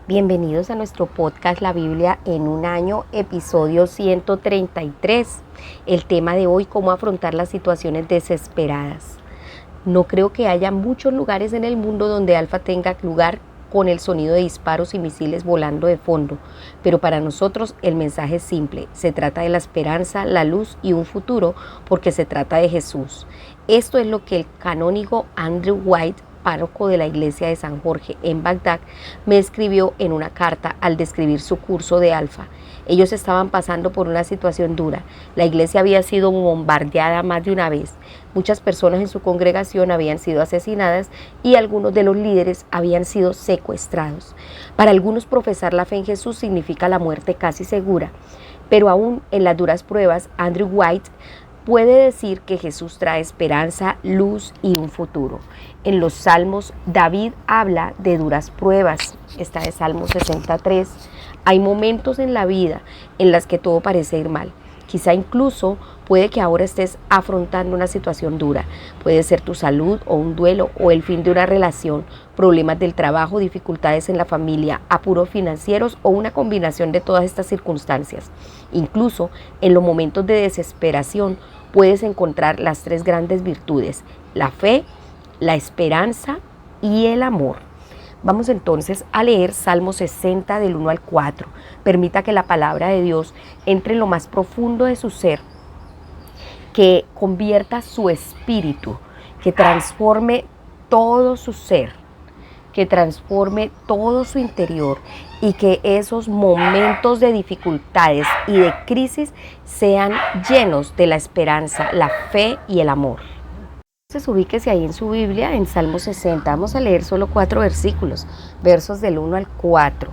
Bienvenidos a nuestro podcast La Biblia en un año, episodio 133. El tema de hoy, cómo afrontar las situaciones desesperadas. No creo que haya muchos lugares en el mundo donde Alfa tenga lugar con el sonido de disparos y misiles volando de fondo, pero para nosotros el mensaje es simple. Se trata de la esperanza, la luz y un futuro, porque se trata de Jesús. Esto es lo que el canónigo Andrew White, párroco de la iglesia de San Jorge en Bagdad, me escribió en una carta al describir su curso de Alfa. Ellos estaban pasando por una situación dura. La iglesia había sido bombardeada más de una vez. Muchas personas en su congregación habían sido asesinadas y algunos de los líderes habían sido secuestrados. Para algunos, profesar la fe en Jesús significa la muerte casi segura. Pero aún en las duras pruebas, Andrew White puede decir que Jesús trae esperanza, luz y un futuro. En los Salmos, David habla de duras pruebas. Está de Salmo 63. Hay momentos en la vida en las que todo parece ir mal. Quizá incluso puede que ahora estés afrontando una situación dura. Puede ser tu salud o un duelo o el fin de una relación, problemas del trabajo, dificultades en la familia, apuros financieros o una combinación de todas estas circunstancias. Incluso en los momentos de desesperación puedes encontrar las tres grandes virtudes: la fe, la esperanza y el amor. Vamos entonces a leer Salmo 60 del 1 al 4. Permita que la palabra de Dios entre en lo más profundo de su ser, que convierta su espíritu, que transforme todo su ser, que transforme todo su interior y que esos momentos de dificultades y de crisis sean llenos de la esperanza, la fe y el amor. Entonces ubíquese ahí en su Biblia, en Salmo 60. Vamos a leer solo 4 versículos, versos del 1 al 4.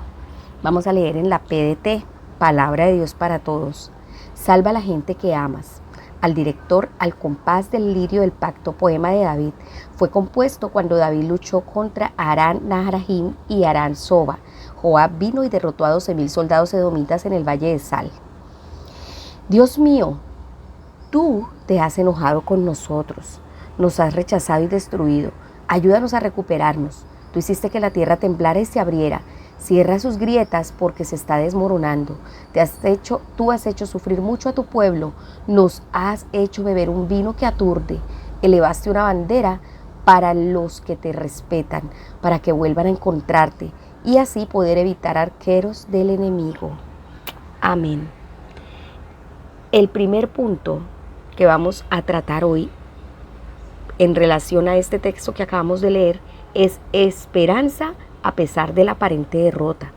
Vamos a leer en la PDT, Palabra de Dios para Todos. Salva a la gente que amas. Al director, al compás del lirio del pacto, poema de David. Fue compuesto cuando David luchó contra Arán Naharajim y Arán Soba. Joab vino y derrotó a 12,000 soldados edomitas en el valle de Sal. Dios mío, tú te has enojado con nosotros. Nos has rechazado y destruido. Ayúdanos a recuperarnos. Tú hiciste que la tierra temblara y se abriera. Cierra sus grietas porque se está desmoronando. Tú has hecho sufrir mucho a tu pueblo. Nos has hecho beber un vino que aturde. Elevaste una bandera para los que te respetan, para que vuelvan a encontrarte y así poder evitar arqueros del enemigo. Amén. El primer punto que vamos a tratar hoy en relación a este texto que acabamos de leer es esperanza a pesar de la aparente derrota.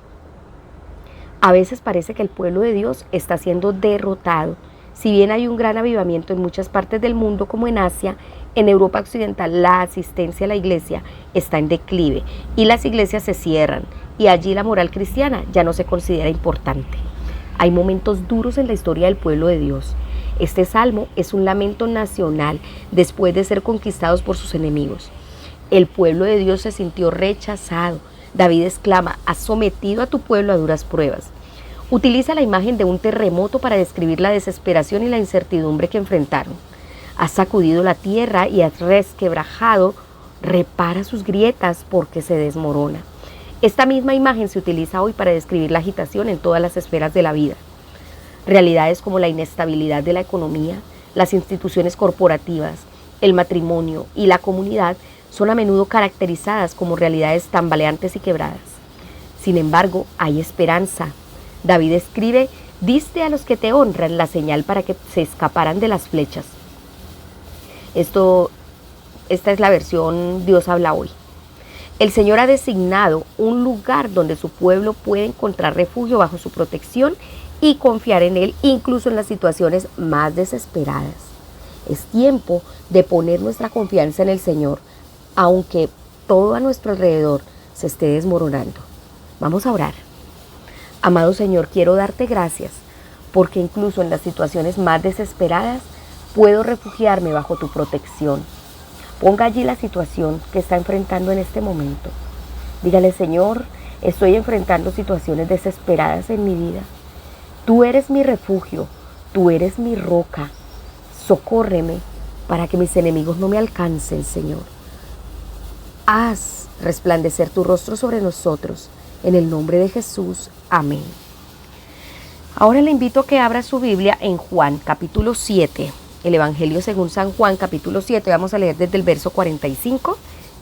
A veces parece que el pueblo de Dios está siendo derrotado. Si bien hay un gran avivamiento en muchas partes del mundo, como en Asia, en Europa Occidental la asistencia a la iglesia está en declive y las iglesias se cierran y allí la moral cristiana ya no se considera importante. Hay momentos duros en la historia del pueblo de Dios. Este salmo es un lamento nacional después de ser conquistados por sus enemigos. El pueblo de Dios se sintió rechazado. David exclama: has sometido a tu pueblo a duras pruebas. Utiliza la imagen de un terremoto para describir la desesperación y la incertidumbre que enfrentaron. Has sacudido la tierra y has resquebrajado. Repara sus grietas porque se desmorona. Esta misma imagen se utiliza hoy para describir la agitación en todas las esferas de la vida. Realidades como la inestabilidad de la economía, las instituciones corporativas, el matrimonio y la comunidad son a menudo caracterizadas como realidades tambaleantes y quebradas. Sin embargo, hay esperanza. David escribe: diste a los que te honran la señal para que se escaparan de las flechas. Esta es la versión Dios habla hoy. El Señor ha designado un lugar donde su pueblo puede encontrar refugio bajo su protección y confiar en Él, incluso en las situaciones más desesperadas. Es tiempo de poner nuestra confianza en el Señor, aunque todo a nuestro alrededor se esté desmoronando. Vamos a orar. Amado Señor, quiero darte gracias, porque incluso en las situaciones más desesperadas puedo refugiarme bajo tu protección. Ponga allí la situación que está enfrentando en este momento. Dígale: Señor, estoy enfrentando situaciones desesperadas en mi vida. Tú eres mi refugio, tú eres mi roca. Socórreme para que mis enemigos no me alcancen, Señor. Haz resplandecer tu rostro sobre nosotros En el nombre de Jesús, amén. Ahora le invito a que abra su Biblia en Juan, capítulo 7. El Evangelio según San Juan, capítulo 7. Vamos a leer desde el verso 45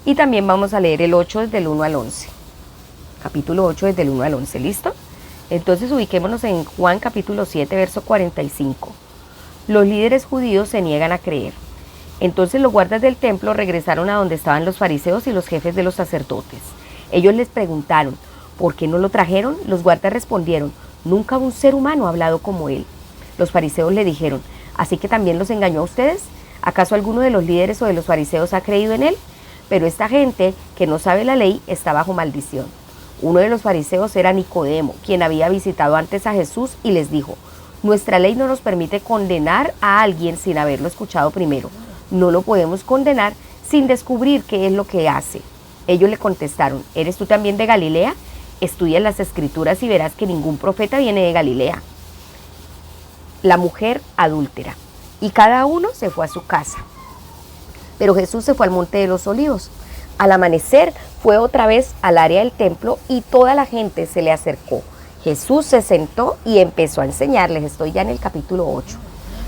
y también vamos a leer el 8 desde el 1 al 11. Capítulo 8 desde el 1 al 11, ¿listo? Entonces ubiquémonos en Juan, capítulo 7, verso 45. Los líderes judíos se niegan a creer. Entonces los guardas del templo regresaron a donde estaban los fariseos y los jefes de los sacerdotes. Ellos les preguntaron, ¿por qué no lo trajeron? Los guardas respondieron, nunca un ser humano ha hablado como él. Los fariseos le dijeron, ¿así que también los engañó a ustedes? ¿Acaso alguno de los líderes o de los fariseos ha creído en él? Pero esta gente, que no sabe la ley, está bajo maldición. Uno de los fariseos era Nicodemo, quien había visitado antes a Jesús y les dijo, nuestra ley no nos permite condenar a alguien sin haberlo escuchado primero. No lo podemos condenar sin descubrir qué es lo que hace. Ellos le contestaron, ¿eres tú también de Galilea? Estudia las Escrituras y verás que ningún profeta viene de Galilea. La mujer adúltera. Y cada uno se fue a su casa. Pero Jesús se fue al Monte de los Olivos. Al amanecer fue otra vez al área del templo y toda la gente se le acercó. Jesús se sentó y empezó a enseñarles. Estoy ya en el capítulo 8.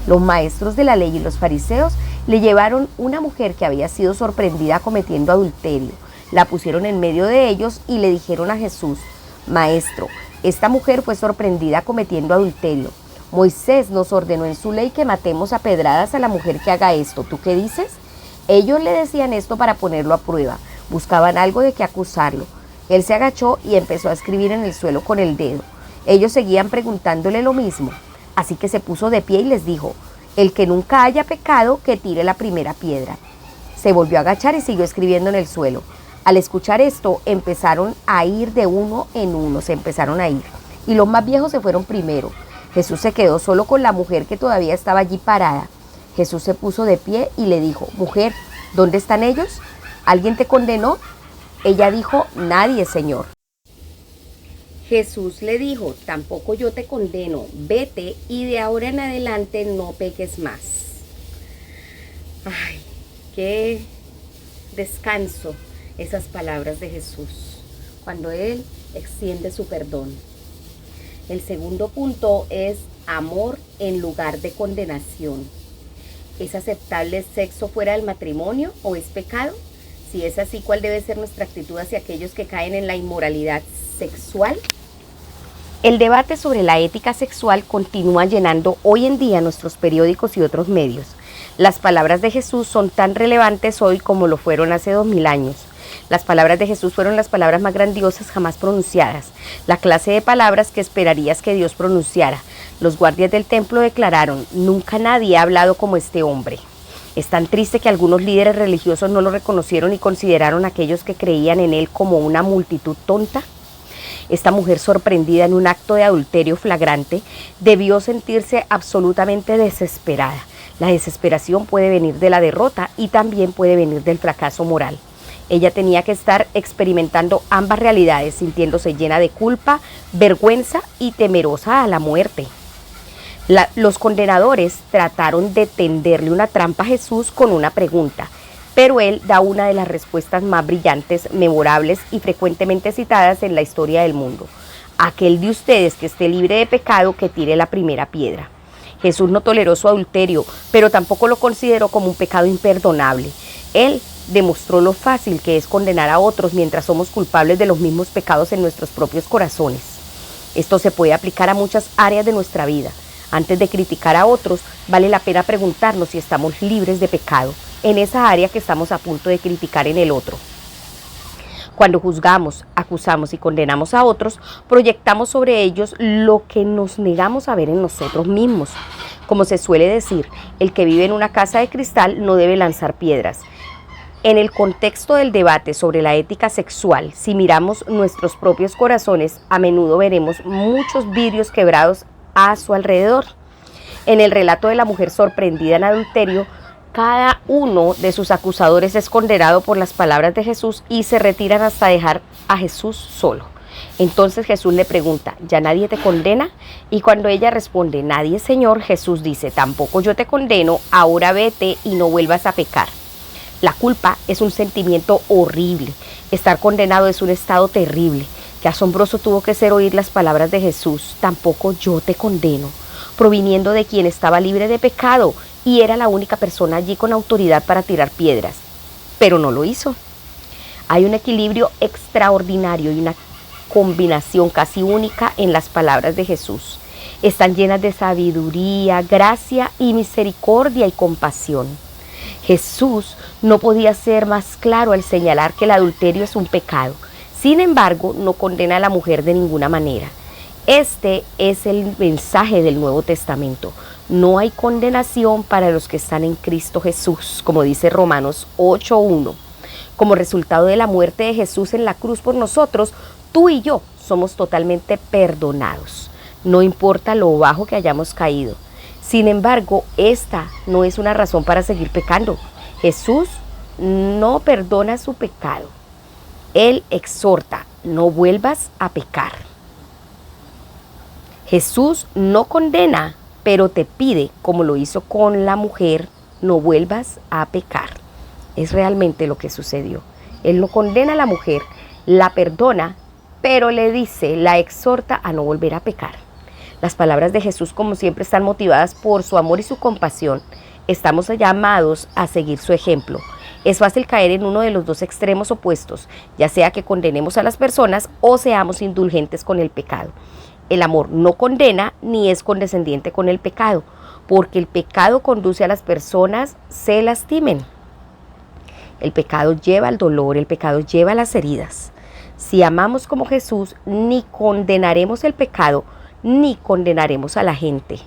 Los maestros de la ley y los fariseos le llevaron una mujer que había sido sorprendida cometiendo adulterio. La pusieron en medio de ellos y le dijeron a Jesús, Maestro, esta mujer fue sorprendida cometiendo adulterio. Moisés nos ordenó en su ley que matemos a pedradas a la mujer que haga esto. ¿Tú qué dices? Ellos le decían esto para ponerlo a prueba. Buscaban algo de qué acusarlo. Él se agachó y empezó a escribir en el suelo con el dedo. Ellos seguían preguntándole lo mismo. Así que se puso de pie y les dijo, el que nunca haya pecado, que tire la primera piedra. Se volvió a agachar y siguió escribiendo en el suelo. Al escuchar esto, empezaron a ir de uno en uno, y los más viejos se fueron primero. Jesús se quedó solo con la mujer que todavía estaba allí parada. Jesús se puso de pie y le dijo, mujer, ¿dónde están ellos? ¿Alguien te condenó? Ella dijo, nadie, Señor. Jesús le dijo, tampoco yo te condeno, vete y de ahora en adelante no peques más. Ay, qué descanso esas palabras de Jesús, cuando Él extiende su perdón. El segundo punto es amor en lugar de condenación. ¿Es aceptable el sexo fuera del matrimonio o es pecado? Si es así, ¿cuál debe ser nuestra actitud hacia aquellos que caen en la inmoralidad sexual? El debate sobre la ética sexual continúa llenando hoy en día nuestros periódicos y otros medios. Las palabras de Jesús son tan relevantes hoy como lo fueron hace 2000 años. Las palabras de Jesús fueron las palabras más grandiosas jamás pronunciadas, la clase de palabras que esperarías que Dios pronunciara. Los guardias del templo declararon, nunca nadie ha hablado como este hombre. Es tan triste que algunos líderes religiosos no lo reconocieron y consideraron a aquellos que creían en él como una multitud tonta. Esta mujer sorprendida en un acto de adulterio flagrante debió sentirse absolutamente desesperada. La desesperación puede venir de la derrota y también puede venir del fracaso moral. Ella tenía que estar experimentando ambas realidades, sintiéndose llena de culpa, vergüenza y temerosa a la muerte. Los condenadores trataron de tenderle una trampa a Jesús con una pregunta, pero él da una de las respuestas más brillantes, memorables y frecuentemente citadas en la historia del mundo. Aquel de ustedes que esté libre de pecado, que tire la primera piedra. Jesús no toleró su adulterio, pero tampoco lo consideró como un pecado imperdonable. Él demostró lo fácil que es condenar a otros mientras somos culpables de los mismos pecados en nuestros propios corazones. Esto se puede aplicar a muchas áreas de nuestra vida. Antes de criticar a otros, vale la pena preguntarnos si estamos libres de pecado en esa área que estamos a punto de criticar en el otro. Cuando juzgamos, acusamos y condenamos a otros, proyectamos sobre ellos lo que nos negamos a ver en nosotros mismos. Como se suele decir, el que vive en una casa de cristal no debe lanzar piedras. En el contexto del debate sobre la ética sexual, si miramos nuestros propios corazones, a menudo veremos muchos vidrios quebrados a su alrededor. En el relato de la mujer sorprendida en adulterio, cada uno de sus acusadores es condenado por las palabras de Jesús y se retiran hasta dejar a Jesús solo. Entonces Jesús le pregunta, ¿ya nadie te condena? Y cuando ella responde, nadie, Señor, Jesús dice, tampoco yo te condeno, ahora vete y no vuelvas a pecar. La culpa es un sentimiento horrible. Estar condenado es un estado terrible. Qué asombroso tuvo que ser oír las palabras de Jesús: tampoco yo te condeno, proviniendo de quien estaba libre de pecado y era la única persona allí con autoridad para tirar piedras. Pero no lo hizo. Hay un equilibrio extraordinario y una combinación casi única en las palabras de Jesús. Están llenas de sabiduría, gracia y misericordia y compasión. Jesús no podía ser más claro al señalar que el adulterio es un pecado. Sin embargo, no condena a la mujer de ninguna manera. Este es el mensaje del Nuevo Testamento. No hay condenación para los que están en Cristo Jesús, como dice Romanos 8:1. Como resultado de la muerte de Jesús en la cruz por nosotros, tú y yo somos totalmente perdonados. No importa lo bajo que hayamos caído. Sin embargo, esta no es una razón para seguir pecando. Jesús no perdona su pecado. Él exhorta: no vuelvas a pecar. Jesús no condena, pero te pide, como lo hizo con la mujer, no vuelvas a pecar. Es realmente lo que sucedió. Él no condena a la mujer, la perdona, pero le dice, la exhorta a no volver a pecar. Las palabras de Jesús, como siempre, están motivadas por su amor y su compasión. Estamos llamados a seguir su ejemplo. Es fácil caer en uno de los dos extremos opuestos, ya sea que condenemos a las personas o seamos indulgentes con el pecado. El amor no condena ni es condescendiente con el pecado, porque el pecado conduce a las personas se lastimen. El pecado lleva al dolor, el pecado lleva a las heridas. Si amamos como Jesús, ni condenaremos el pecado, ni condenaremos a la gente,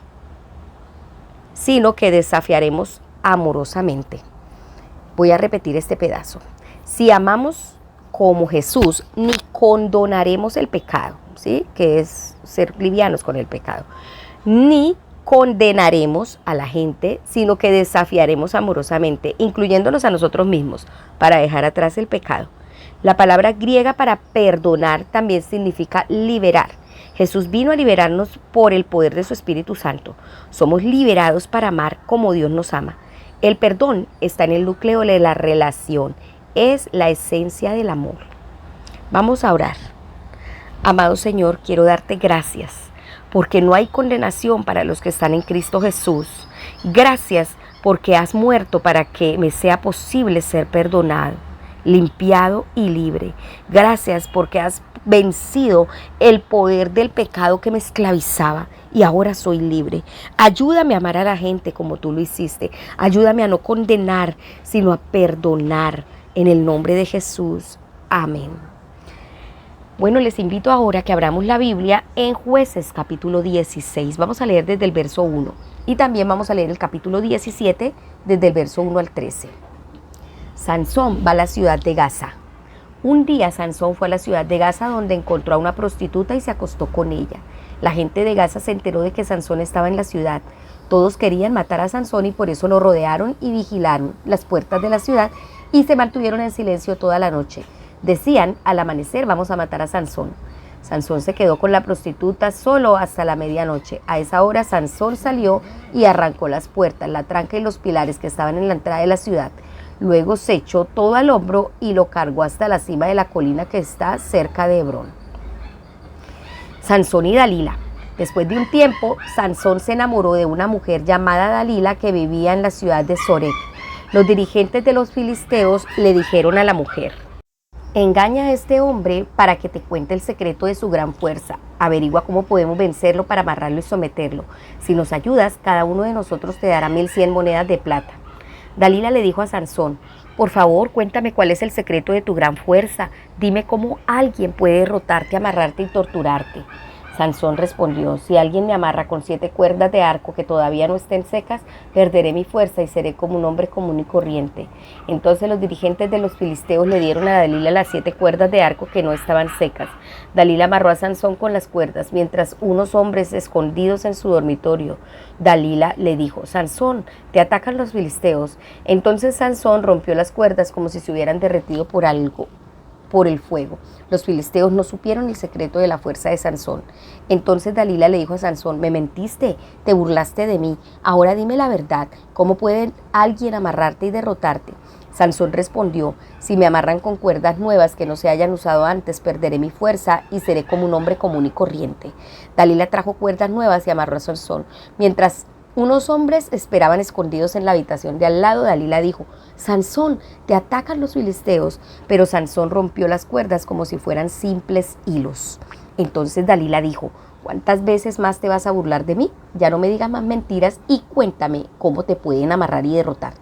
sino que desafiaremos amorosamente. Voy a repetir este pedazo. Si amamos como Jesús, ni condonaremos el pecado, ¿sí? Que es ser livianos con el pecado, ni condenaremos a la gente, sino que desafiaremos amorosamente, incluyéndonos a nosotros mismos, para dejar atrás el pecado. La palabra griega para perdonar también significa liberar. Jesús vino a liberarnos por el poder de su Espíritu Santo. Somos liberados para amar como Dios nos ama. El perdón está en el núcleo de la relación, es la esencia del amor. Vamos a orar. Amado Señor, quiero darte gracias, porque no hay condenación para los que están en Cristo Jesús. Gracias porque has muerto para que me sea posible ser perdonado, limpiado y libre. Gracias porque has vencido el poder del pecado que me esclavizaba y ahora soy libre. Ayúdame a amar a la gente como tú lo hiciste. Ayúdame a no condenar, sino a perdonar. En el nombre de Jesús. Amén. Bueno, les invito ahora a que abramos la Biblia en Jueces capítulo 16. Vamos a leer desde el verso 1 y también vamos a leer el capítulo 17 desde el verso 1 al 13. Sansón va a la ciudad de Gaza. Un día Sansón fue a la ciudad de Gaza, donde encontró a una prostituta y se acostó con ella. La gente de Gaza se enteró de que Sansón estaba en la ciudad. Todos querían matar a Sansón y por eso lo rodearon y vigilaron las puertas de la ciudad y se mantuvieron en silencio toda la noche. Decían, al amanecer vamos a matar a Sansón. Sansón se quedó con la prostituta solo hasta la medianoche. A esa hora Sansón salió y arrancó las puertas, la tranca y los pilares que estaban en la entrada de la ciudad. Luego se echó todo al hombro y lo cargó hasta la cima de la colina que está cerca de Hebrón. Sansón y Dalila. Después de un tiempo, Sansón se enamoró de una mujer llamada Dalila que vivía en la ciudad de Sorek. Los dirigentes de los filisteos le dijeron a la mujer: engaña a este hombre para que te cuente el secreto de su gran fuerza. Averigua cómo podemos vencerlo para amarrarlo y someterlo. Si nos ayudas, cada uno de nosotros te dará 1100 monedas de plata. Dalila le dijo a Sansón: por favor, cuéntame cuál es el secreto de tu gran fuerza. Dime cómo alguien puede derrotarte, amarrarte y torturarte. Sansón respondió: si alguien me amarra con 7 cuerdas de arco que todavía no estén secas, perderé mi fuerza y seré como un hombre común y corriente. Entonces los dirigentes de los filisteos le dieron a Dalila las 7 cuerdas de arco que no estaban secas. Dalila amarró a Sansón con las cuerdas, mientras unos hombres escondidos en su dormitorio. Dalila le dijo: Sansón, te atacan los filisteos. Entonces Sansón rompió las cuerdas como si se hubieran derretido por el fuego. Los filisteos no supieron el secreto de la fuerza de Sansón. Entonces Dalila le dijo a Sansón: me mentiste, te burlaste de mí, ahora dime la verdad, ¿cómo puede alguien amarrarte y derrotarte? Sansón respondió: si me amarran con cuerdas nuevas que no se hayan usado antes, perderé mi fuerza y seré como un hombre común y corriente. Dalila trajo cuerdas nuevas y amarró a Sansón. Mientras unos hombres esperaban escondidos en la habitación de al lado, Dalila dijo: Sansón, te atacan los filisteos. Pero Sansón rompió las cuerdas como si fueran simples hilos. Entonces Dalila dijo: ¿cuántas veces más te vas a burlar de mí? Ya no me digas más mentiras y cuéntame cómo te pueden amarrar y derrotar.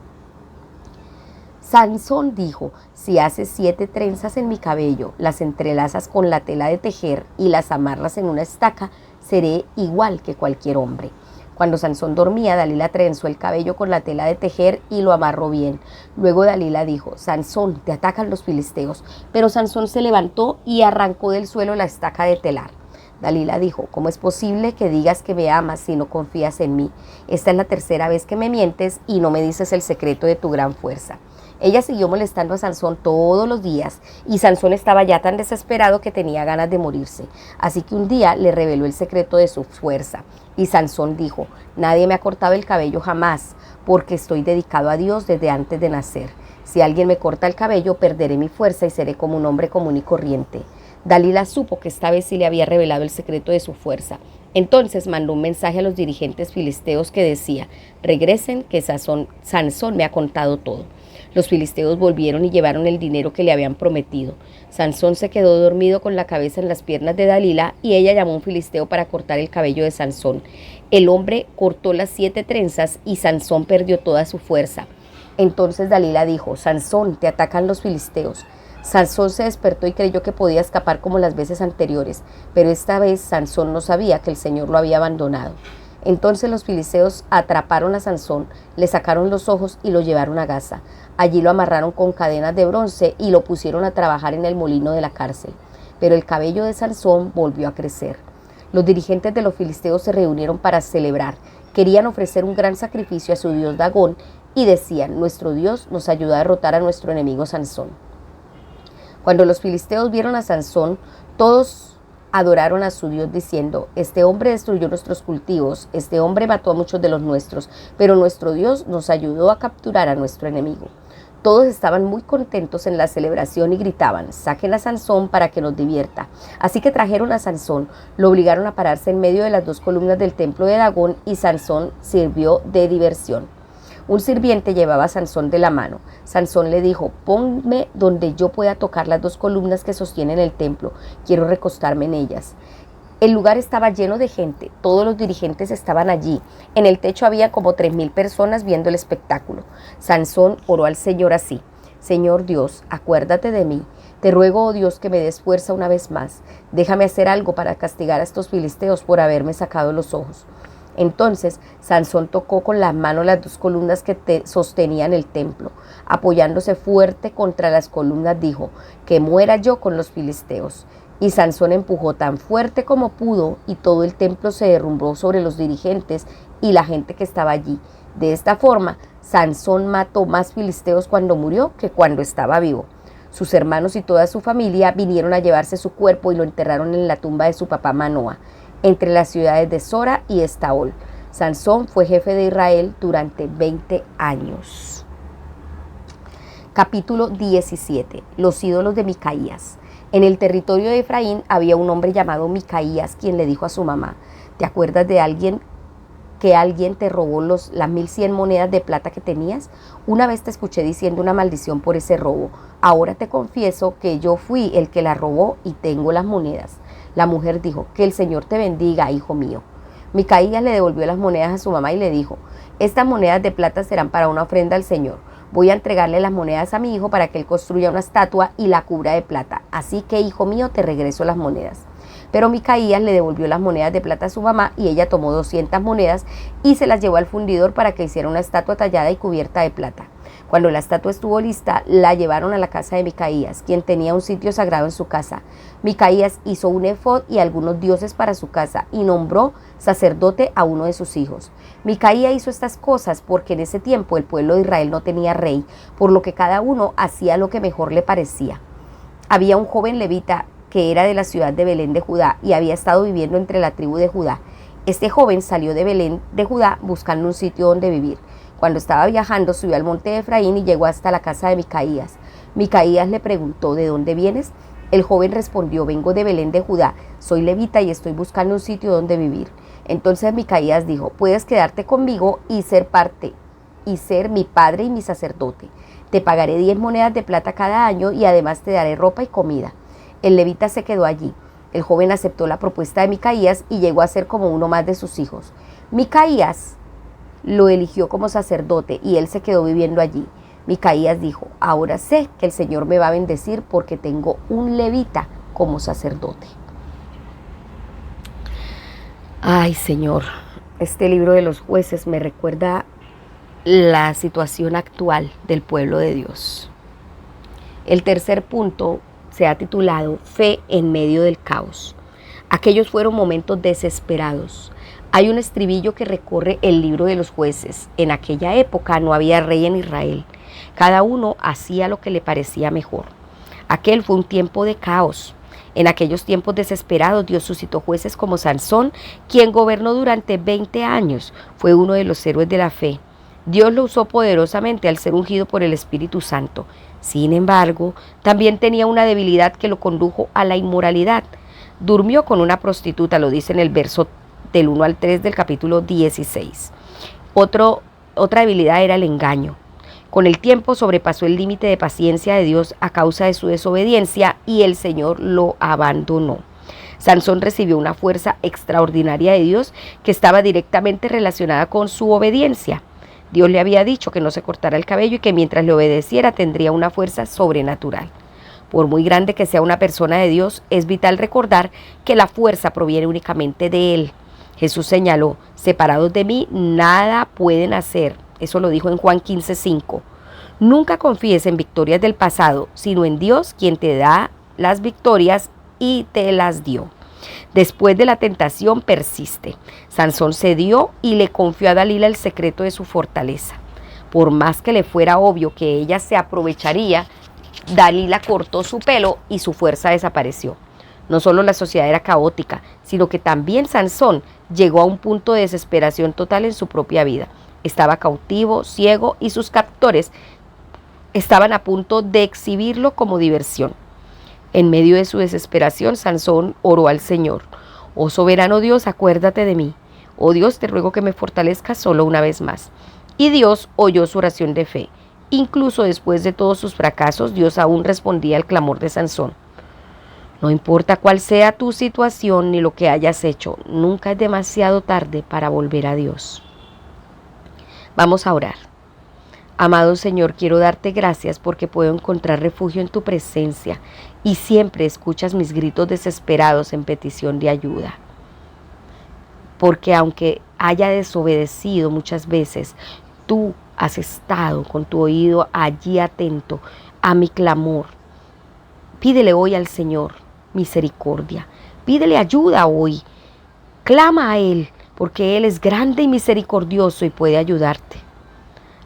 Sansón dijo: si haces 7 trenzas en mi cabello, las entrelazas con la tela de tejer y las amarras en una estaca, seré igual que cualquier hombre. Cuando Sansón dormía, Dalila trenzó el cabello con la tela de tejer y lo amarró bien. Luego Dalila dijo: Sansón, te atacan los filisteos. Pero Sansón se levantó y arrancó del suelo la estaca de telar. Dalila dijo: ¿cómo es posible que digas que me amas si no confías en mí? Esta es la 3ª vez que me mientes y no me dices el secreto de tu gran fuerza. Ella siguió molestando a Sansón todos los días y Sansón estaba ya tan desesperado que tenía ganas de morirse. Así que un día le reveló el secreto de su fuerza y Sansón dijo: nadie me ha cortado el cabello jamás, porque estoy dedicado a Dios desde antes de nacer. Si alguien me corta el cabello, perderé mi fuerza y seré como un hombre común y corriente. Dalila supo que esta vez sí le había revelado el secreto de su fuerza. Entonces mandó un mensaje a los dirigentes filisteos que decía: regresen, que Sansón me ha contado todo. Los filisteos volvieron y llevaron el dinero que le habían prometido. Sansón se quedó dormido con la cabeza en las piernas de Dalila y ella llamó a un filisteo para cortar el cabello de Sansón. El hombre cortó las 7 trenzas y Sansón perdió toda su fuerza. Entonces Dalila dijo: Sansón, te atacan los filisteos. Sansón se despertó y creyó que podía escapar como las veces anteriores, pero esta vez Sansón no sabía que el Señor lo había abandonado. Entonces los filisteos atraparon a Sansón, le sacaron los ojos y lo llevaron a Gaza. Allí lo amarraron con cadenas de bronce y lo pusieron a trabajar en el molino de la cárcel. Pero el cabello de Sansón volvió a crecer. Los dirigentes de los filisteos se reunieron para celebrar. Querían ofrecer un gran sacrificio a su dios Dagón y decían: nuestro Dios nos ayuda a derrotar a nuestro enemigo Sansón. Cuando los filisteos vieron a Sansón, todos adoraron a su Dios diciendo: este hombre destruyó nuestros cultivos, este hombre mató a muchos de los nuestros, pero nuestro Dios nos ayudó a capturar a nuestro enemigo. Todos estaban muy contentos en la celebración y gritaban: saquen a Sansón para que nos divierta. Así que trajeron a Sansón, lo obligaron a pararse en medio de las 2 columnas del templo de Dagón y Sansón sirvió de diversión. Un sirviente llevaba a Sansón de la mano. Sansón le dijo: ponme donde yo pueda tocar las 2 columnas que sostienen el templo. Quiero recostarme en ellas. El lugar estaba lleno de gente. Todos los dirigentes estaban allí. En el techo había como 3,000 personas viendo el espectáculo. Sansón oró al Señor así: Señor Dios, acuérdate de mí. Te ruego, oh Dios, que me des fuerza una vez más. Déjame hacer algo para castigar a estos filisteos por haberme sacado los ojos. Entonces Sansón tocó con las manos las 2 columnas que sostenían el templo. Apoyándose fuerte contra las columnas dijo: que muera yo con los filisteos. Y Sansón empujó tan fuerte como pudo y todo el templo se derrumbó sobre los dirigentes y la gente que estaba allí. De esta forma, Sansón mató más filisteos cuando murió que cuando estaba vivo. Sus hermanos y toda su familia vinieron a llevarse su cuerpo y lo enterraron en la tumba de su papá Manoa, entre las ciudades de Sora y Estaol. Sansón fue jefe de Israel durante 20 años. Capítulo 17. Los ídolos de Micaías. En el territorio de Efraín había un hombre llamado Micaías, quien le dijo a su mamá: ¿te acuerdas de alguien te robó las 1,100 monedas de plata que tenías? Una vez te escuché diciendo una maldición por ese robo. Ahora te confieso que yo fui el que la robó y tengo las monedas. La mujer dijo: que el Señor te bendiga, hijo mío. Micaías le devolvió las monedas a su mamá y le dijo: estas monedas de plata serán para una ofrenda al Señor. Voy a entregarle las monedas a mi hijo para que él construya una estatua y la cubra de plata. Así que, hijo mío, te regreso las monedas. Pero Micaías le devolvió las monedas de plata a su mamá y ella tomó 200 monedas y se las llevó al fundidor para que hiciera una estatua tallada y cubierta de plata. Cuando la estatua estuvo lista, la llevaron a la casa de Micaías, quien tenía un sitio sagrado en su casa. Micaías hizo un efod y algunos dioses para su casa y nombró sacerdote a uno de sus hijos. Micaías hizo estas cosas porque en ese tiempo el pueblo de Israel no tenía rey, por lo que cada uno hacía lo que mejor le parecía. Había un joven levita que era de la ciudad de Belén de Judá y había estado viviendo entre la tribu de Judá. Este joven salió de Belén de Judá buscando un sitio donde vivir. Cuando estaba viajando, subió al monte de Efraín y llegó hasta la casa de Micaías. Micaías le preguntó: ¿de dónde vienes? El joven respondió: vengo de Belén de Judá, soy levita y estoy buscando un sitio donde vivir. Entonces Micaías dijo: puedes quedarte conmigo y ser mi padre y mi sacerdote. Te pagaré 10 monedas de plata cada año y además te daré ropa y comida. El levita se quedó allí. El joven aceptó la propuesta de Micaías y llegó a ser como uno más de sus hijos. Micaías lo eligió como sacerdote y él se quedó viviendo allí. Micaías dijo: ahora sé que el Señor me va a bendecir porque tengo un levita como sacerdote. Ay, Señor, este libro de los jueces me recuerda la situación actual del pueblo de Dios. El tercer punto se ha titulado Fe en medio del caos. Aquellos fueron momentos desesperados. Hay un estribillo que recorre el libro de los jueces. En aquella época no había rey en Israel. Cada uno hacía lo que le parecía mejor. Aquel fue un tiempo de caos. En aquellos tiempos desesperados, Dios suscitó jueces como Sansón, quien gobernó durante 20 años. Fue uno de los héroes de la fe. Dios lo usó poderosamente al ser ungido por el Espíritu Santo. Sin embargo, también tenía una debilidad que lo condujo a la inmoralidad. Durmió con una prostituta, lo dice en el verso del 1 al 3 del capítulo 16. Otra debilidad era el engaño. Con el tiempo sobrepasó el límite de paciencia de Dios a causa de su desobediencia y el Señor lo abandonó. Sansón recibió una fuerza extraordinaria de Dios que estaba directamente relacionada con su obediencia. Dios le había dicho que no se cortara el cabello y que mientras le obedeciera tendría una fuerza sobrenatural. Por muy grande que sea una persona de Dios, es vital recordar que la fuerza proviene únicamente de Él. Jesús señaló: separados de mí, nada pueden hacer. Eso lo dijo en Juan 15:5. Nunca confíes en victorias del pasado, sino en Dios, quien te da las victorias y te las dio. Después de la tentación persiste. Sansón cedió y le confió a Dalila el secreto de su fortaleza. Por más que le fuera obvio que ella se aprovecharía, Dalila cortó su pelo y su fuerza desapareció. No solo la sociedad era caótica, sino que también Sansón llegó a un punto de desesperación total en su propia vida. Estaba cautivo, ciego y sus captores estaban a punto de exhibirlo como diversión. En medio de su desesperación, Sansón oró al Señor: oh soberano Dios, acuérdate de mí. Oh Dios, te ruego que me fortalezcas solo una vez más. Y Dios oyó su oración de fe. Incluso después de todos sus fracasos, Dios aún respondía al clamor de Sansón. No importa cuál sea tu situación ni lo que hayas hecho, nunca es demasiado tarde para volver a Dios. Vamos a orar. Amado Señor, quiero darte gracias porque puedo encontrar refugio en tu presencia y siempre escuchas mis gritos desesperados en petición de ayuda. Porque aunque haya desobedecido muchas veces, tú has estado con tu oído allí atento a mi clamor. Pídele hoy al Señor misericordia. Pídele ayuda hoy. Clama a Él, porque Él es grande y misericordioso y puede ayudarte.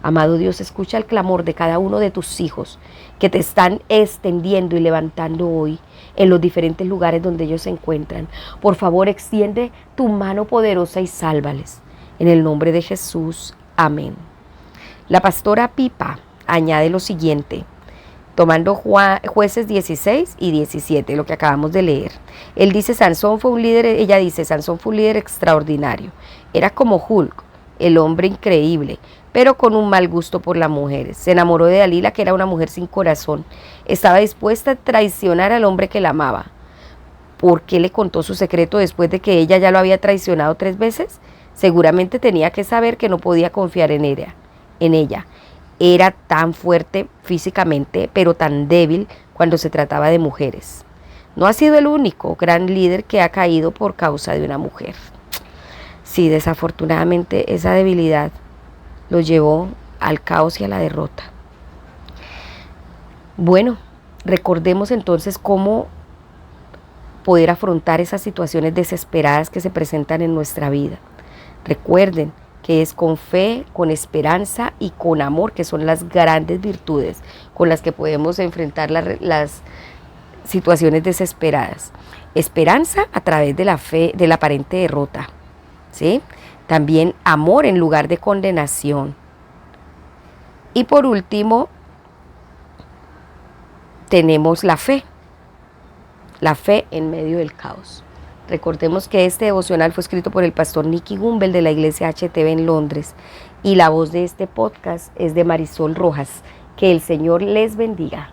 Amado Dios, escucha el clamor de cada uno de tus hijos que te están extendiendo y levantando hoy en los diferentes lugares donde ellos se encuentran. Por favor, extiende tu mano poderosa y sálvales. En el nombre de Jesús. Amén. La pastora Pipa añade lo siguiente, tomando Jueces 16 y 17, lo que acabamos de leer. Él dice, ella dice, Sansón fue un líder extraordinario. Era como Hulk, el hombre increíble, pero con un mal gusto por las mujeres. Se enamoró de Dalila, que era una mujer sin corazón. Estaba dispuesta a traicionar al hombre que la amaba. ¿Por qué le contó su secreto después de que ella ya lo había traicionado 3 veces? Seguramente tenía que saber que no podía confiar en ella. Era tan fuerte físicamente, pero tan débil cuando se trataba de mujeres. No ha sido el único gran líder que ha caído por causa de una mujer. Sí, desafortunadamente esa debilidad lo llevó al caos y a la derrota. Bueno, recordemos entonces cómo poder afrontar esas situaciones desesperadas que se presentan en nuestra vida. Recuerden que es con fe, con esperanza y con amor, que son las grandes virtudes con las que podemos enfrentar las situaciones desesperadas. Esperanza a través de la fe, de la aparente derrota, ¿sí? También amor en lugar de condenación. Y por último, tenemos la fe en medio del caos. Recordemos que este devocional fue escrito por el pastor Nicky Gumbel de la iglesia HTV en Londres y la voz de este podcast es de Marisol Rojas. Que el Señor les bendiga.